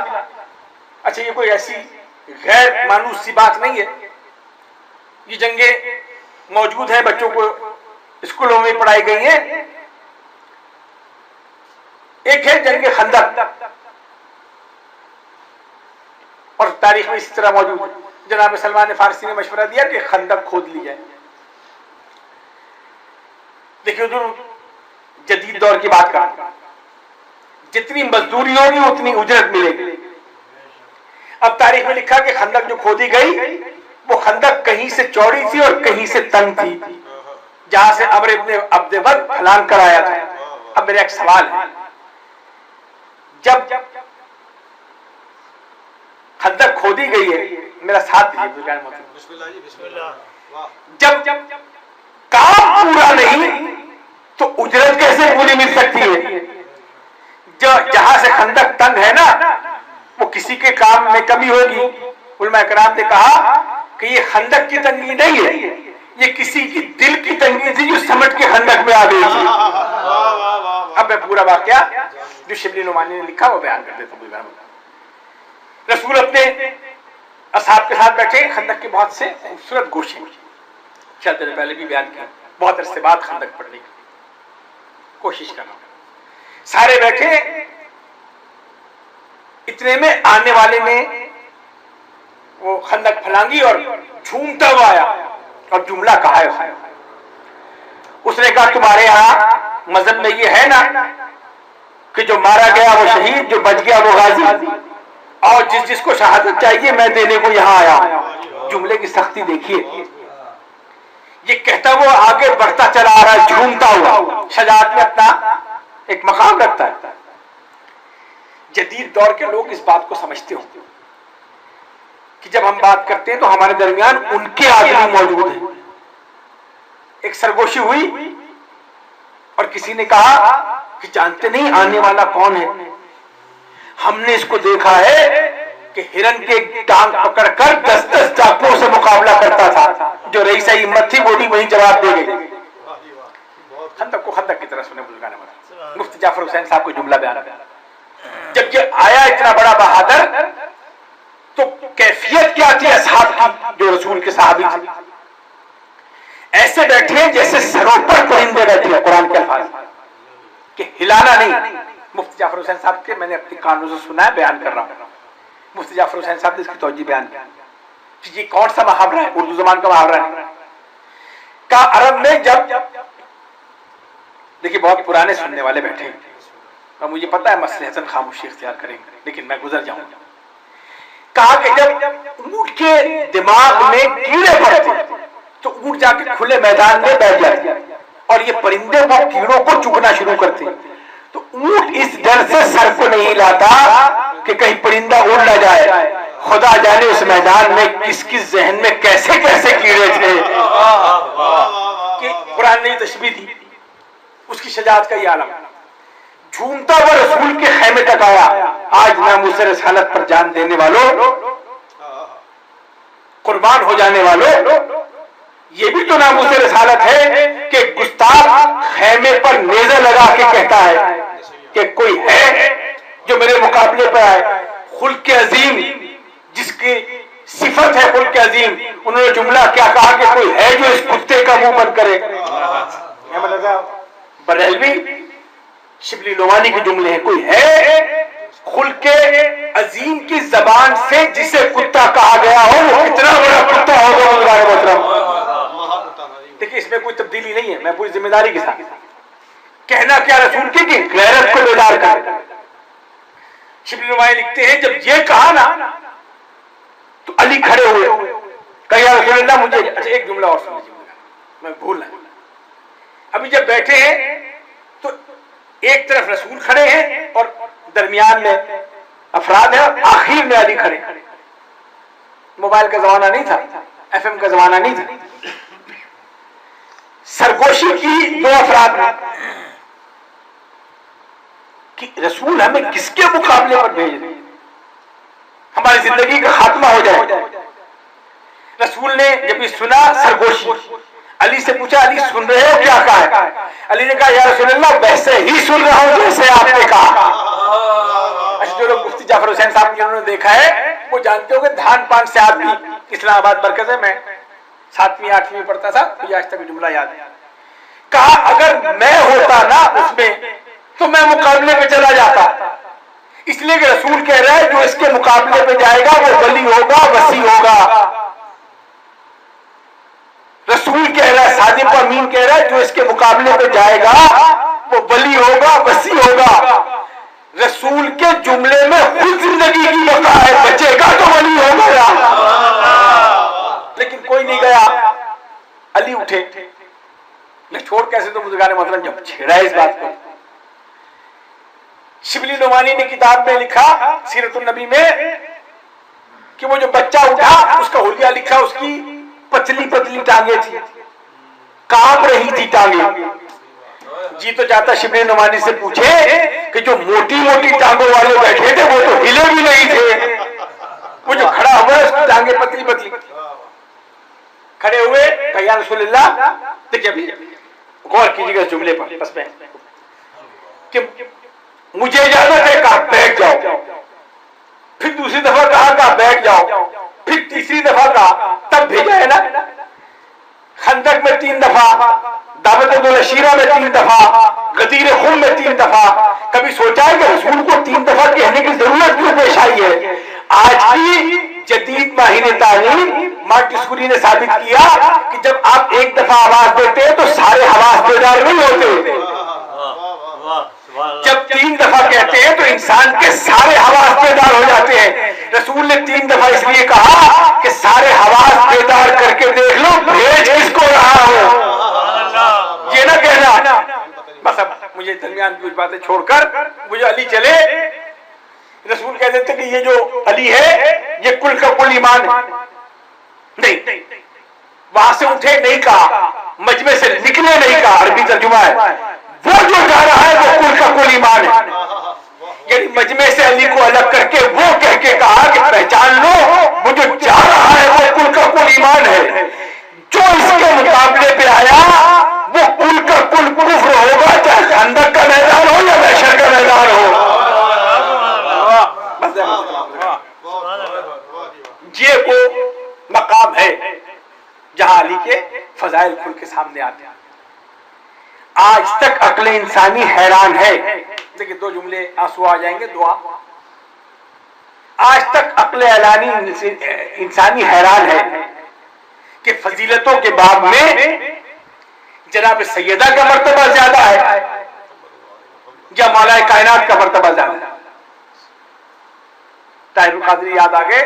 اچھا یہ کوئی ایسی غیر مانوس سی بات نہیں ہے. یہ جنگیں موجود ہیں، بچوں کو اسکولوں میں پڑھائی گئی ہیں. ایک ہے جنگ خندق، اور تاریخ میں اسی طرح موجود ہے. جناب سلمان فارسی نے مشورہ دیا کہ خندق کھود لی جائے. دیکھیے جو جدید دور کی بات کریں، جتنی مزدوری ہوگی اتنی اجرت ملے گی. اب تاریخ میں لکھا کہ خندق جو کھودی گئی وہ خندق کہیں سے چوڑی تھی اور کہیں سے تنگ تھی، جہاں سے عمرو ابن عبد ود پھلان کر آیا تھا. اب میرا ایک سوال ہے، جب خندق کھودی گئی ہے، میرا ساتھ دیجیے، جب کام پورا نہیں تو اجرت کیسے پوری مل سکتی ہے؟ جہاں سے خندق تنگ ہے نا وہ کسی کے کام میں کمی ہوگی. علماء کرام نے کہا کہ یہ خندق کی تنگی نہیں ہے، یہ کسی کی دل کی تنگی تھی جو سمٹ کے خندق میں آ گئی تھی. اب میں پورا واقعہ جو شبلی نعمانی نے لکھا وہ بیان کر دیتا ہوں. رسول اپنے اصحاب کے ساتھ بیٹھے، خندق کے بہت سے خوبصورت گوشے، چند دن پہلے بھی بیان کیا، بہت عرصے بعد خندق پڑھنے کی کوشش کرنا. سارے بیٹھے، اتنے میں آنے والے نے وہ خندق پھلانگی اور جھومتا ہوا آیا اور جملہ کہا ہے. اس نے کہا تمہارے یہاں مذہب میں یہ ہے نا کہ جو مارا گیا وہ شہید، جو بچ گیا وہ غازی، اور جس کو شہادت چاہیے میں دینے کو یہاں آیا. جملے کی سختی دیکھیے، یہ کہتا وہ آگے بڑھتا چلا آ رہا ہے جھومتا ہوا. شجاعت میں اپنا ایک مقام رکھتا ہے. جدید دور کے لوگ اس بات کو سمجھتے ہوں کہ جب ہم بات کرتے ہیں تو ہمارے درمیان ان کے آدمی موجود ہیں. ایک سرگوشی ہوئی اور کسی نے کہا کہ جانتے نہیں آنے والا کون ہے؟ ہم نے اس کو دیکھا ہے کہ ہرن کے ٹانگ پکڑ کر 10 ڈاکوؤں سے مقابلہ کرتا تھا. جو رئیسہ ہمت تھی وہ بھی وہی جواب دے گئی. خندق کو خندق کی طرح سنے بزرگان مدد. مفتی جعفر حسین صاحب کو جملہ بیان کیا. جب یہ آیا اتنا بڑا بہادر تو کیفیت کیا تھی اصحاب کی جو رسول کے صحابی تھے؟ ایسے بیٹھے جیسے سروں پر پرندے بیٹھے ہیں. قرآن کے الفاظ کہ ہلانا نہیں. مفتی جعفر حسین صاحب کے میں نے اپنی کانوں سے سنا ہے، بیان کر رہا ہوں. مفتی جعفر حسین صاحب نے اس کی توجہ بیان کی کہ یہ کون سا محاورہ ہے، اردو زبان کا محاورہ ہے. کا عرب میں جب دیکھیے بہت پرانے سننے والے بیٹھے ہیں اور مجھے پتا ہے مصلحتاً خاموشی اختیار کریں گے لیکن میں گزر جاؤں گا. کہا کہ جب اونٹ کے دماغ میں کیڑے پڑتے تو اونٹ جا کے کھلے میدان میں بیٹھ جاتے اور یہ پرندے وہ کیڑوں کو چگنا شروع کرتے. تو اونٹ اس ڈر سے سر کو نہیں لاتا کہ کہیں پرندہ اڑ نہ جائے. خدا جانے اس میدان میں کس کس ذہن میں کیسے کیسے کیڑے تھے کہ قرآن نے تشبیہ دی. اس کی شجاعت کا یہ عالم. جھومتا ہوا رسول کے خیمے تک آیا. آج ناموس رسالت پر جان دینے والوں، قربان ہو جانے والوں، یہ بھی تو ناموس رسالت ہے کہ گستاخ خیمے پر نیزہ لگا کے کہتا ہے کہ کوئی ہے جو میرے مقابلے پر آئے. خلق عظیم جس کی صفت ہے خلق عظیم، انہوں نے جملہ کیا کہا کہ کوئی ہے جو اس کتے کا منہ بند کرے. بریلوی شبلی نعمانی کے جملے ہیں. کوئی ہے خلق عظیم کی زبان سے جسے کتا کہا گیا ہو وہ کتنا بڑا کتا ہوگا. دیکھیں اس میں کوئی تبدیلی نہیں ہے، میں پوری ذمہ داری کے ساتھ کہنا کیا رسول کی کہ غیرت کو بیدار کر. شبلی نعمانی لکھتے ہیں جب یہ کہا نا تو علی کھڑے ہوئے کہ یا رسول اللہ مجھے. اچھا ایک جملہ اور سن لیجیے، میں بھول رہا ہوں. ابھی جب بیٹھے ہیں تو ایک طرف رسول کھڑے ہیں اور درمیان میں افراد ہیں اور آخر میں علی کھڑے. موبائل کا زمانہ نہیں تھا، ایف ایم کا زمانہ نہیں تھا. سرگوشی کی دو افراد ہیں کہ رسول ہمیں کس کے مقابلے پر بھیج رہے ہیں، ہماری زندگی کا خاتمہ ہو جائے. رسول نے جب یہ سنا سرگوشی، علی سے پوچھا علی سن رہے ہو کیا کہا ہے؟ علی نے کہا یا رسول اللہ ویسے ہی سن رہا ہوں جیسے آپ نے کہا. جو لوگ مفتی جعفر حسین صاحب جنہوں نے دیکھا ہے وہ جانتے ہو کہ دھان پان سے آپ بھی اسلام آباد مرکز ہے، میں 7ویں 8ویں پڑھتا تھا، مجھے آج تک جملہ یاد ہے. کہا اگر میں ہوتا نا اس میں تو میں مقابلے پہ چلا جاتا، اس لیے کہ رسول کہہ رہا ہے جو اس کے مقابلے پہ جائے گا وہ ولی ہوگا، وسیع ہوگا. رسول کہہ رہا ہے، صادق و امین کہہ رہا ہے، جو اس کے مقابلے پہ جائے گا وہ ولی ہوگا، وسیع ہوگا۔ رسول کے جملے میں خود زندگی کی بقا ہے، بچے گا تو ولی ہوگا۔ لیکن کوئی نہیں گیا۔ علی اٹھے، میں چھوڑ کیسے تو بزرگان محترم جب چھیڑا ہے اس بات کو۔ شبلی نعمانی نے کتاب میں لکھا سیرت النبی میں کہ وہ جو بچہ اٹھا اس کا حلیہ لکھا، اس کی پتلی پتلی ٹانگیں تھی، کانپ رہی تھی ٹانگیں۔ جی تو چاہتا شبلی نعمانی سے پوچھے کہ جو موٹی موٹی ٹانگوں والے بیٹھے تھے وہ تو ہلے بھی نہیں تھے، وہ جو کھڑا ہوا ہے اس کی ٹانگیں پتلی پتلی۔ کھڑے ہوئے کہ یا رسول اللہ، دیکھیے غور کیجیے گا اس جملے پر، بس میں کہ مجھے اجازت ہے، کہا بیٹھ جاؤ۔ پھر دوسری دفعہ کہا بیٹھ جاؤ، پھر تیسری دفعہ کہا، تب بھیجا ہے نا۔ خندق میں 3 دفعہ، دعوت العشیرہ میں 3 دفعہ، غدیر خم میں 3 دفعہ۔ کبھی سوچا ہے کہ رسول کو 3 دفعہ کہنے کی ضرورت کیوں پیش آئی ہے؟ آج کی جدید ماہر تعلیم مانٹیسوری نے ثابت کیا کہ جب آپ ایک دفعہ آواز دیتے ہیں تو سارے حواس بیدار نہیں ہوتے، جب 3 دفعہ کہتے ہیں تو انسان کے سارے حواس بیدار ہو جاتے ہیں۔ رسول نے 3 دفعہ اس لیے کہا کہ سارے حواس بیدار کر کے دیکھ لو بھیج کس کو رہا ہو، یہ نہ کہنا۔ بس اب مجھے درمیان کچھ باتیں چھوڑ کر مجھے علی چلے۔ رسول کہہ دیتے کہ یہ جو علی ہے یہ کل کا کل ایمان ہے، نہیں وہاں سے اٹھے نہیں کہا، مجمع سے نکلے نہیں کہا، عربی ترجمہ ہے، وہ جو جا رہا ہے وہ کل کا کل ایمان ہے۔ یعنی مجمع سے علی کو الگ کر کے وہ کہہ کے کہا کہ پہچان لو وہ جو جا رہا ہے وہ کل کا کل ایمان ہے، جو اس کے مقابلے پہ آیا وہ کل کا کل کفر ہوگا، چاہے خندق کا میدان ہو یا محشر کا میدان ہو۔ یہ وہ مقام ہے جہاں علی کے فضائل کھل کے سامنے آتے ہیں۔ آج تک عقل انسانی حیران ہے، دیکھیں 2 جملے آنسو آ جائیں گے، دعا۔ آج تک عقل اعلانی انسانی حیران ہے کہ فضیلتوں کے باب میں جناب سیدہ کا مرتبہ زیادہ ہے یا مولا کائنات کا مرتبہ زیادہ ہے۔ طاہر القادری یاد آ گئے،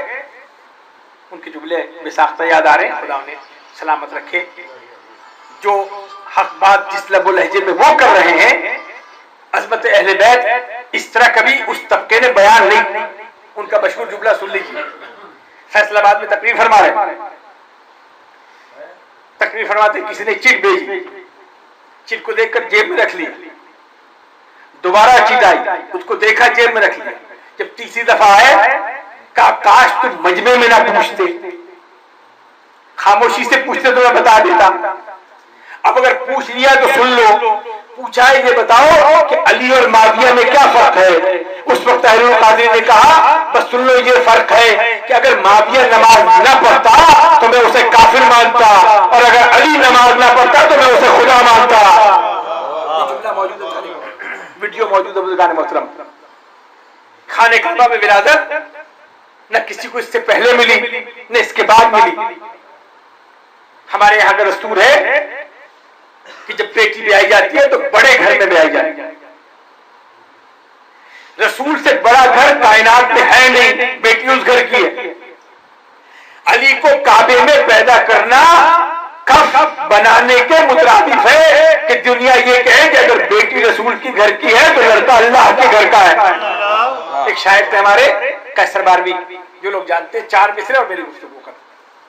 ان کے جملے بے ساختہ یاد آ رہے ہیں، خدا انہیں سلامت رکھے۔ جو حق بات جس لب و لہجے میں وہ کر رہے ہیں، عظمت اہل بیت اس طرح کبھی اس طبقے نے بیان نہیں۔ ان کا مشہور جملہ سن لیجیے، فیصل آباد میں تقریر فرما رہے، تقریر فرماتے کسی نے چٹ بھیجی، چٹ کو دیکھ کر جیب میں رکھ لی، دوبارہ چٹ آئی، اس کو دیکھا جیب میں رکھ لیا، جب تیسری دفعہ آئے کہا کاش تم مجمع میں نہ پوچھتے، خاموشی سے پوچھتے تو میں بتا دیتا، اب اگر پوچھ لیا تو سن لو۔ پوچھا ہے یہ بتاؤ کہ علی اور معاویہ میں کیا فرق ہے؟ اس وقت طاہر القادری نے کہا بس سن لو یہ فرق ہے کہ اگر معاویہ نماز نہ پڑھتا تو میں اسے کافر مانتا، اور اگر علی نماز نہ پڑھتا تو میں اسے خدا مانتا۔ یہ جملہ موجود ہے، ویڈیو موجود ہے بزرگان محترم۔ خانہ کعبہ میں ولادت نہ کسی کو اس سے پہلے ملی نہ اس کے بعد ملی۔ ہمارے یہاں کا دستور ہے کہ جب بیٹی بیائی جاتی ہے تو بڑے گھر میں بیائی جاتی ہے۔ رسول سے بڑا گھر کائنات میں ہے نہیں، بیٹی اس گھر کی ہے۔ علی کو کعبے میں پیدا کرنا کف بنانے کے مترادف ہے کہ دنیا یہ کہے کہ اگر بیٹی رسول کی گھر کی ہے تو لڑکا اللہ کے گھر کا ہے۔ ایک شاعر تھے ہمارے قیصر باروی، جو لوگ جانتے ہیں 4 مصرے اور میری گفتگو کا،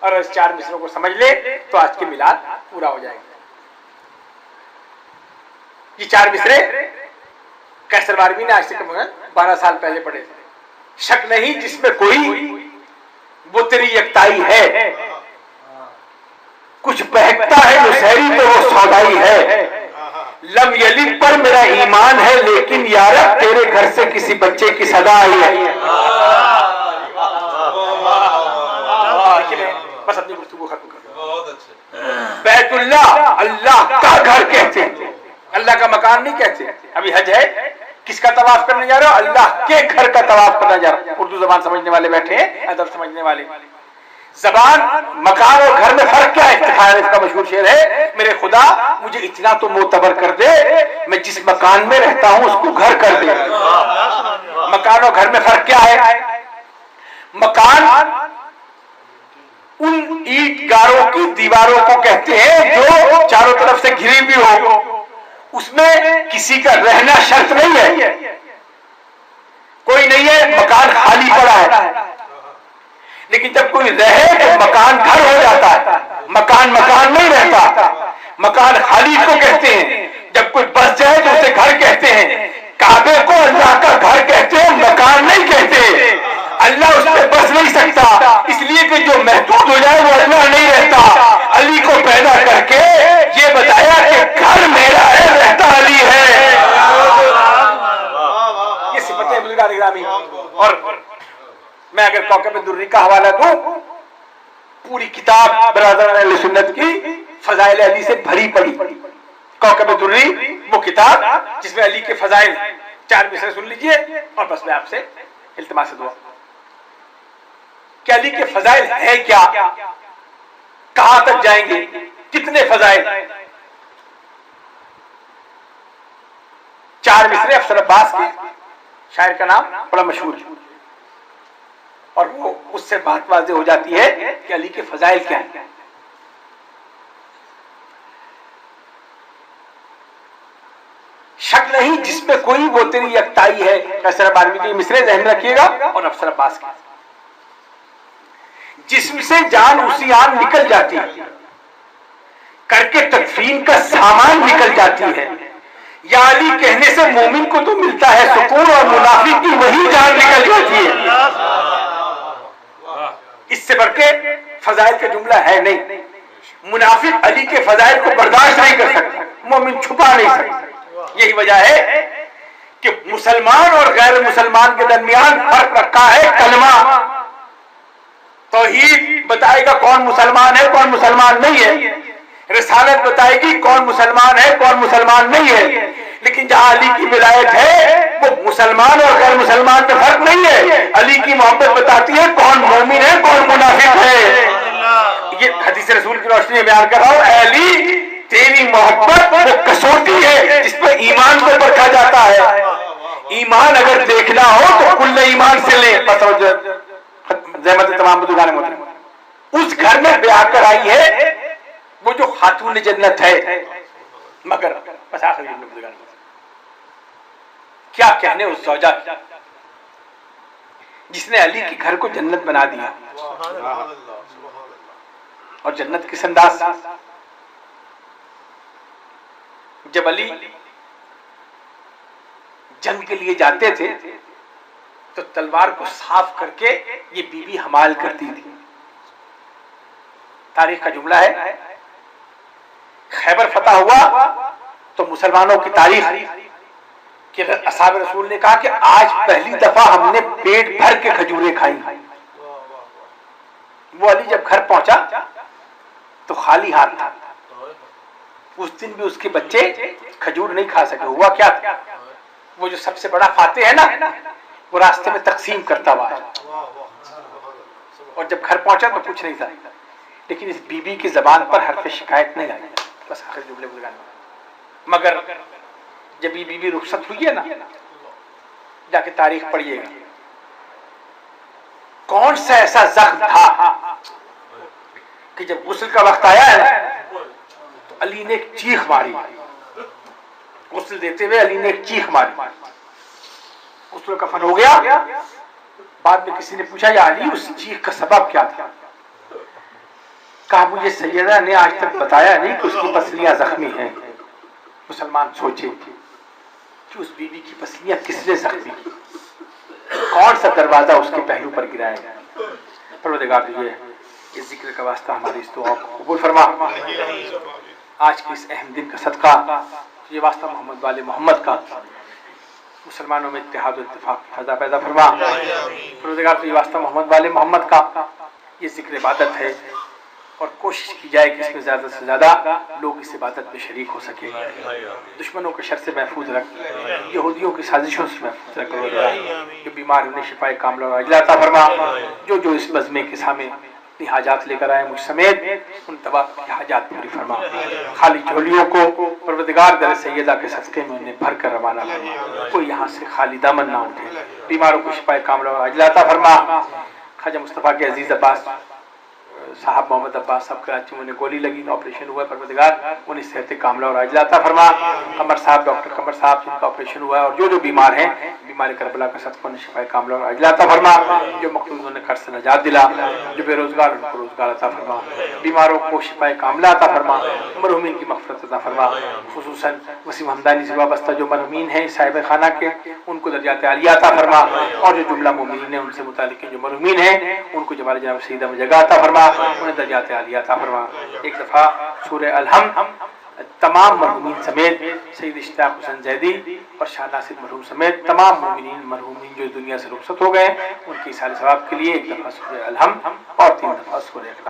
اور اس 4 مصروں کو سمجھ لے تو آج کے میلاد پورا ہو جائے گا۔ یہ 4 مصرے قیصر باروی نے آج سے 12 سال پہلے پڑھے تھے۔ شک نہیں جس میں کوئی وہ تیری یکتائی ہے، کچھ بہکتا ہے نصیری تو وہ سودائی ہے، لم یلد پر میرا ایمان ہے لیکن یارب تیرے گھر سے کسی بچے کی صدا آئی ہے۔ بس اپنی گفتگو ختم کر۔ بیت اللہ اللہ کا گھر کہتے ہیں، اللہ کا مکان نہیں کہتے۔ ابھی حج ہے، کس کا طواف کرنے جا رہے ہو؟ اللہ کے گھر کا طواف کرنا جا رہا۔ اردو زبان سمجھنے والے بیٹھے ہیں، ادب سمجھنے والے۔ زبان مکان اور گھر میں فرق کیا ہے؟ افتخار اس کا مشہور شعر ہے، میرے خدا مجھے اتنا تو معتبر کر دے، میں جس مکان میں رہتا ہوں اس کو گھر کر دے۔ مکان اور گھر میں فرق کیا ہے؟ مکان ان اینٹ گاروں کی دیواروں کو کہتے ہیں جو چاروں طرف سے گھری بھی ہو، اس میں کسی کا رہنا شرط نہیں ہے، کوئی نہیں ہے، مکان خالی پڑا ہے۔ لیکن جب کوئی رہے تو مکان گھر ہو جاتا ہے، مکان نہیں رہتا، مکان خالی کو کہتے ہیں۔ جب کوئی بس جائے تو اسے گھر کہتے ہیں۔ کعبے کو اللہ کا گھر کہتے ہیں، مکان نہیں کہتے۔ اللہ اس پہ بس نہیں سکتا، اس لیے کہ جو محدود ہو جائے وہ اللہ نہیں رہتا۔ علی کو پیدا کر کے یہ بتایا کہ گھر میرا ہے، رہتا علی ہے۔ یہ صفت ہے بزرگان گرامی۔ اور میں اگر کوکب دری کا حوالہ دوں، پوری کتاب برادران اہل سنت کی فضائل علی سے بھری پڑی۔ کوکب دری وہ کتاب جس میں علی کے فضائل، 4 مصرے سن لیجئے اور بس میں آپ سے التماس دعا کہ علی کے فضائل ہے کیا، کہاں تک جائیں گے، کتنے فضائل۔ 4 مصرے افسر عباس کے، شاعر کا نام بڑا مشہور ہے، اور وہ اس سے بات واضح ہو جاتی ہے کہ علی کے فضائل کیا ہیں۔ شک نہیں جس میں کوئی وہ تیری یکتائی ہے، افسر عباس کے مصرے ذہن رکھیے گا، اور افسر عباس کے جسم سے جان اسی آن نکل جاتی ہے، کر کے تدفین کا سامان نکل جاتی ہے، یا علی کہنے سے مومن کو تو ملتا ہے سکون، اور منافق کی وہی جان نکل جاتی ہے۔ اس سے بڑھ کے فضائل کا جملہ ہے نہیں۔ منافق علی کے فضائل کو برداشت نہیں کر سکتا، مومن چھپا نہیں سکتا۔ یہی وجہ ہے کہ مسلمان اور غیر مسلمان کے درمیان فرق رکھا ہے کلمہ۔ توحید بتائے گا کون مسلمان ہے کون مسلمان نہیں ہے، رسالت بتائے گی کون مسلمان ہے کون مسلمان نہیں ہے، لیکن جہاں علی کی ولایت ہے وہ مسلمان اور غیر مسلمان میں فرق نہیں ہے۔ علی کی محبت بتاتی ہے کون مومن ہے کون منافق ہے۔ یہ حدیث رسول کی روشنی میں بیان کر رہا ہوں، اے علی تیری محبت وہ کسوٹی ہے جس پہ ایمان کو پرکھا جاتا ہے۔ ایمان اگر دیکھنا ہو تو کل ایمان سے لیں، زحمت تمام بزرگان محترم۔ اس گھر میں بیاہ کر آئی ہے وہ جو خاتون جنت ہے، مگر بس آخری جملے بزرگان کیا کہنے اس زوجہ جس نے علی کے گھر کو جنت بنا دیا۔ اور جنت کس انداز، جب علی جنگ کے لیے جاتے تھے تو تلوار کو صاف کر کے یہ بیوی حمال کرتی تھی۔ تاریخ کا جملہ ہے، خیبر فتح ہوا تو مسلمانوں کی تاریخ کہ اصحاب رسول نے کہا کہ آج پہلی دفعہ ہم نے پیٹ بھر کے کھجوریں کھائی۔ وہ علی جب گھر پہنچا تو خالی ہاتھ تھا۔ اس دن بھی اس کے بچے کھجور نہیں کھا سکے۔ ہوا کیا تھا، وہ جو سب سے بڑا فاتح ہے نا، وہ راستے میں تقسیم کرتا ہوا، اور جب گھر پہنچا تو کچھ نہیں تھا، لیکن اس بی بی کی زبان پر حرف شکایت نہیں آئی۔ بس آخر جملے بزرگان، مگر جب یہ بی بی رخصت ہوئی ہے نا، جا کے تاریخ پڑھیے گا، کون سا ایسا زخم تھا کہ جب غسل کا وقت آیا ہے تو علی نے ایک چیخ ماری، غسل دیتے ہوئے علی نے ایک چیخ ماری، غسل کفن ہو گیا۔ بعد میں کسی نے پوچھا یا علی اس چیخ کا سبب کیا تھا؟ کہا مجھے سیدہ نے آج تک بتایا نہیں کہ اس کی پسلیاں زخمی ہیں۔ مسلمان سوچے کہ اس بیوی کی پسلیاں کس نے زخمی کی، کون سا دروازہ اس کے پہلو پر گرایا گیا۔ پروردگار تجھے اس ذکر کا واسطہ ہماری اس دعا کو قبول فرما۔ آج کے اس اہم دن کا صدقہ یہ واسطہ محمد والے محمد کا، مسلمانوں میں اتحاد و اتفاق کی فضا پیدا فرما۔ پروردگار تو یہ واسطہ محمد والے محمد کا، یہ ذکر عبادت ہے، اور کوشش کی جائے کہ اس میں زیادہ سے زیادہ لوگ اس عبادت میں شریک ہو سکے۔ دشمنوں کے شر سے محفوظ رکھ، یہودیوں کی سازشوں سے محفوظ رکھ، جو بیمار انہیں شفائے کاملہ و عاجلہ عطا فرما، جو اس بزمے کے سامنے اپنی حاجات لے کر آئے مجھ سمیت ان تمام کی حاجات پوری فرما، خالی جھولیوں کو پروردگار در سیدہ کے صدقے میں انہیں بھر کر روانہ فرما، کوئی یہاں سے خالی دامن نہ اٹھے، بیماروں کو شفائے کاملہ اور عاجلہ عطا فرما۔ خواجہ مصطفیٰ کے عزیز عباس صاحب محمد عباس صاحب کراچی میں انہیں گولی لگی، آپریشن ہوا ہے، پروردگار انہیں صحت کاملہ اور عاجلہ عطا فرما۔ قمر صاحب، ڈاکٹر قمر صاحب جن کا آپریشن ہوا ہے، اور جو بیمار ہیں بیمار کربلا کا صدقہ انہیں شفائے کاملہ اور عاجلہ عطا فرما، جو مقتول انہیں قرض سے نجات دلا، جو بے روزگار ان کو روزگار عطا فرما، بیماروں کو شفائے کاملہ عطا فرما، مرحومین کی مغفرت عطا فرما، خصوصاً وسیم ہمدانی سے وابستہ جو مرحومین ہیں صاحب خانہ کے ان کو درجات عالیہ عطا فرما، اور جو جملہ مومنین ہیں ان سے متعلق جو مرحومین ہیں ان کو جمال جناب سیدہ میں جگہ عطا فرما، انہیں درجات عالیہ عطا فرما۔ ایک دفعہ سورہ الحمد تمام مرحومین سمیت سید اشتیاق حسین زیدی اور شاہ ناصر مرحوم سمیت تمام مرحومین جو دنیا سے رخصت ہو گئے ان کی اصالہ ثواب کے لیے ایک دفعہ سورہ الحمد اور 3 دفعہ سورہ